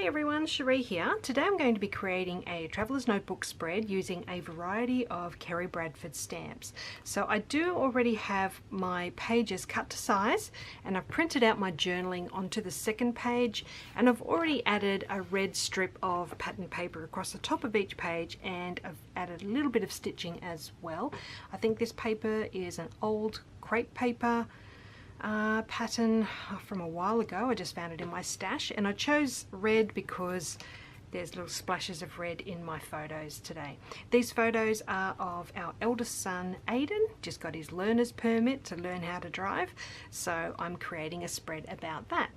Hi everyone, Cherie here. Today I'm going to be creating a traveller's notebook spread using a variety of Kerri Bradford stamps. So I do already have my pages cut to size, and I've printed out my journaling onto the second page, and I've already added a red strip of pattern paper across the top of each page, and I've added a little bit of stitching as well. I think this paper is an old crepe paper pattern from a while ago. I just found it in my stash, and I chose red because there's little splashes of red in my photos today. These photos are of our eldest son Aiden, just got his learner's permit to learn how to drive, so I'm creating a spread about that.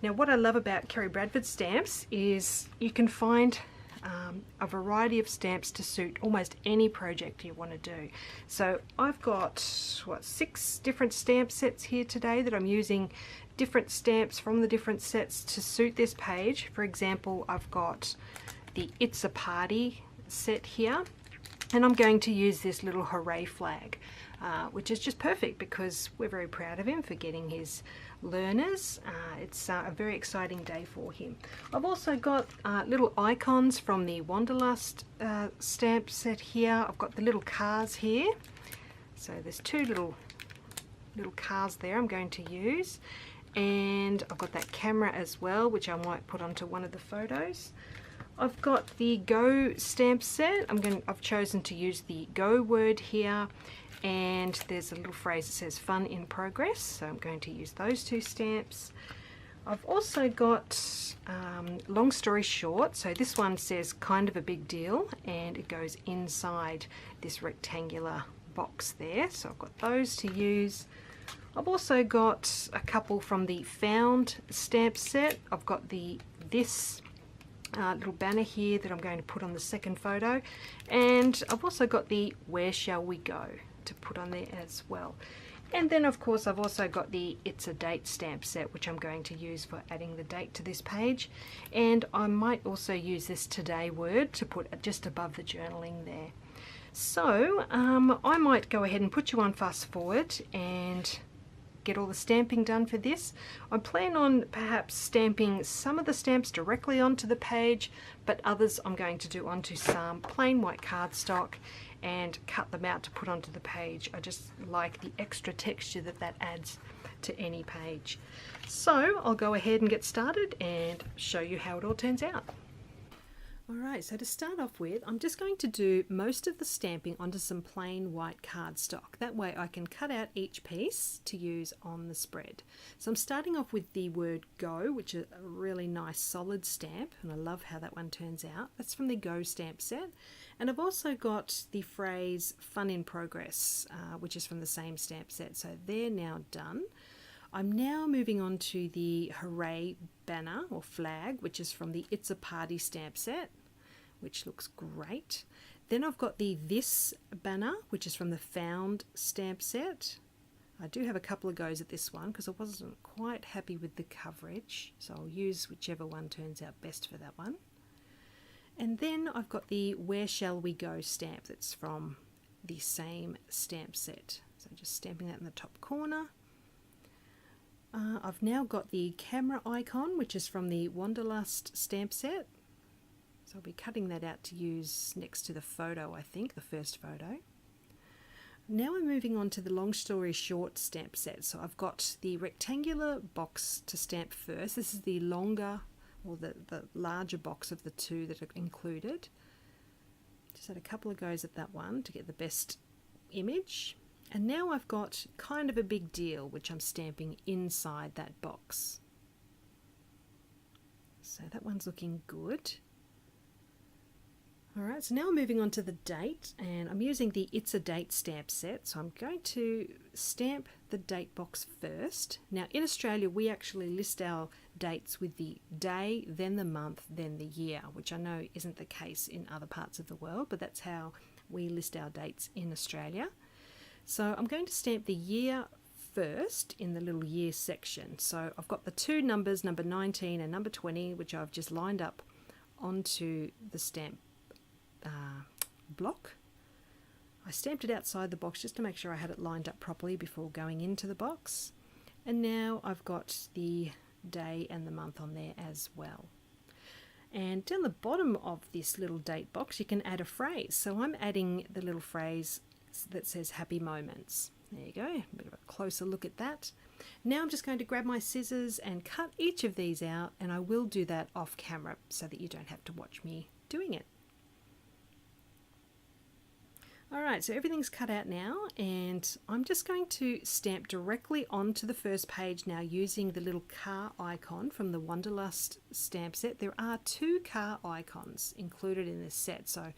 Now what I love about Kerri Bradford stamps is you can find a variety of stamps to suit almost any project you want to do. So I've got 6 different stamp sets here today that I'm using different stamps from the different sets to suit this page. For example, I've got the It's a Party set here, and I'm going to use this little hooray flag, which is just perfect because we're very proud of him for getting his learners. It's a very exciting day for him. I've also got little icons from the Wanderlust stamp set here. I've got the little cars here. So there's 2 little cars there I'm going to use. And I've got that camera as well, which I might put onto one of the photos. I've got the Go stamp set. I've chosen to use the Go word here, and there's a little phrase that says fun in progress, so I'm going to use those 2 stamps. I've also got long story short, so this one says kind of a big deal, and it goes inside this rectangular box there, so I've got those to use. I've also got a couple from the Found stamp set. I've got this little banner here that I'm going to put on the second photo, and I've also got the Where Shall We Go to put on there as well. And then of course I've also got the It's a Date stamp set, which I'm going to use for adding the date to this page, and I might also use this today word to put just above the journaling there. So I might go ahead and put you on fast forward and get all the stamping done for this. I plan on perhaps stamping some of the stamps directly onto the page, but others I'm going to do onto some plain white cardstock and cut them out to put onto the page. I just like the extra texture that adds to any page. So I'll go ahead and get started and show you how it all turns out. Alright, so to start off with, I'm just going to do most of the stamping onto some plain white cardstock. That way I can cut out each piece to use on the spread. So I'm starting off with the word Go, which is a really nice solid stamp, and I love how that one turns out. That's from the Go stamp set. And I've also got the phrase Fun in Progress, which is from the same stamp set. So they're now done. I'm now moving on to the Hooray banner or flag, which is from the It's a Party stamp set, which looks great. Then I've got the This banner, which is from the Found stamp set. I do have a couple of goes at this one because I wasn't quite happy with the coverage, so I'll use whichever one turns out best for that one. And then I've got the Where Shall We Go stamp that's from the same stamp set. So just stamping that in the top corner. I've now got the camera icon, which is from the Wanderlust stamp set. So I'll be cutting that out to use next to the photo, I think, the first photo. Now we're moving on to the long story short stamp set. So I've got the rectangular box to stamp first. This is the longer, or the larger box of the 2 that are included. Just had a couple of goes at that one to get the best image. And now I've got kind of a big deal, which I'm stamping inside that box. So that one's looking good. Alright, so now I'm moving on to the date, and I'm using the It's a Date stamp set. So I'm going to stamp the date box first. Now in Australia we actually list our dates with the day, then the month, then the year, which I know isn't the case in other parts of the world, but that's how we list our dates in Australia. So I'm going to stamp the year first in the little year section. So I've got the 2 numbers, number 19 and number 20, which I've just lined up onto the stamp block. I stamped it outside the box just to make sure I had it lined up properly before going into the box. And now I've got the day and the month on there as well. And down the bottom of this little date box you can add a phrase. So I'm adding the little phrase that says happy moments. There you go, a bit of a closer look at that. Now I'm just going to grab my scissors and cut each of these out, and I will do that off camera so that you don't have to watch me doing it. Alright, so everything's cut out now, and I'm just going to stamp directly onto the first page now using the little car icon from the Wanderlust stamp set. There are 2 car icons included in this set, so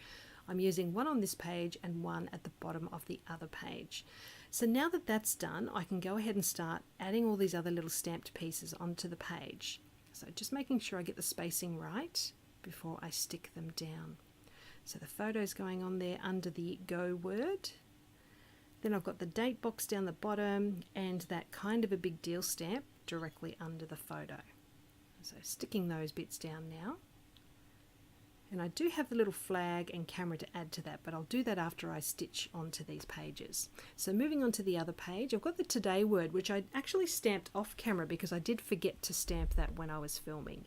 I'm using one on this page and one at the bottom of the other page. So now that that's done, I can go ahead and start adding all these other little stamped pieces onto the page. So just making sure I get the spacing right before I stick them down. So the photo's going on there under the go word. Then I've got the date box down the bottom and that kind of a big deal stamp directly under the photo. So sticking those bits down now. And I do have the little flag and camera to add to that, but I'll do that after I stitch onto these pages. So moving on to the other page, I've got the today word, which I actually stamped off camera because I did forget to stamp that when I was filming.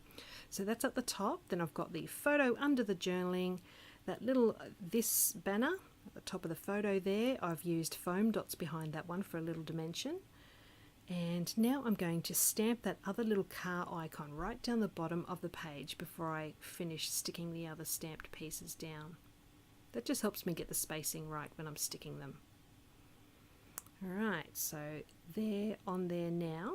So that's at the top. Then I've got the photo under the journaling, that little this banner at the top of the photo there. I've used foam dots behind that one for a little dimension. And now I'm going to stamp that other little car icon right down the bottom of the page before I finish sticking the other stamped pieces down. That just helps me get the spacing right when I'm sticking them. Alright, so they're on there now.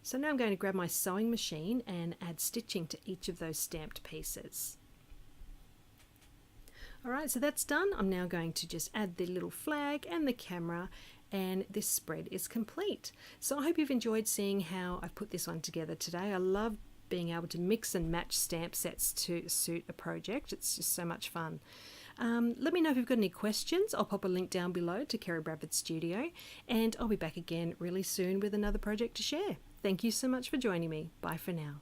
So now I'm going to grab my sewing machine and add stitching to each of those stamped pieces. Alright, so that's done. I'm now going to just add the little flag and the camera, and this spread is complete. So I hope you've enjoyed seeing how I've put this one together today. I love being able to mix and match stamp sets to suit a project. It's just so much fun. Let me know if you've got any questions. I'll pop a link down below to Kerri Bradford Studio, and I'll be back again really soon with another project to share. Thank you so much for joining me. Bye for now.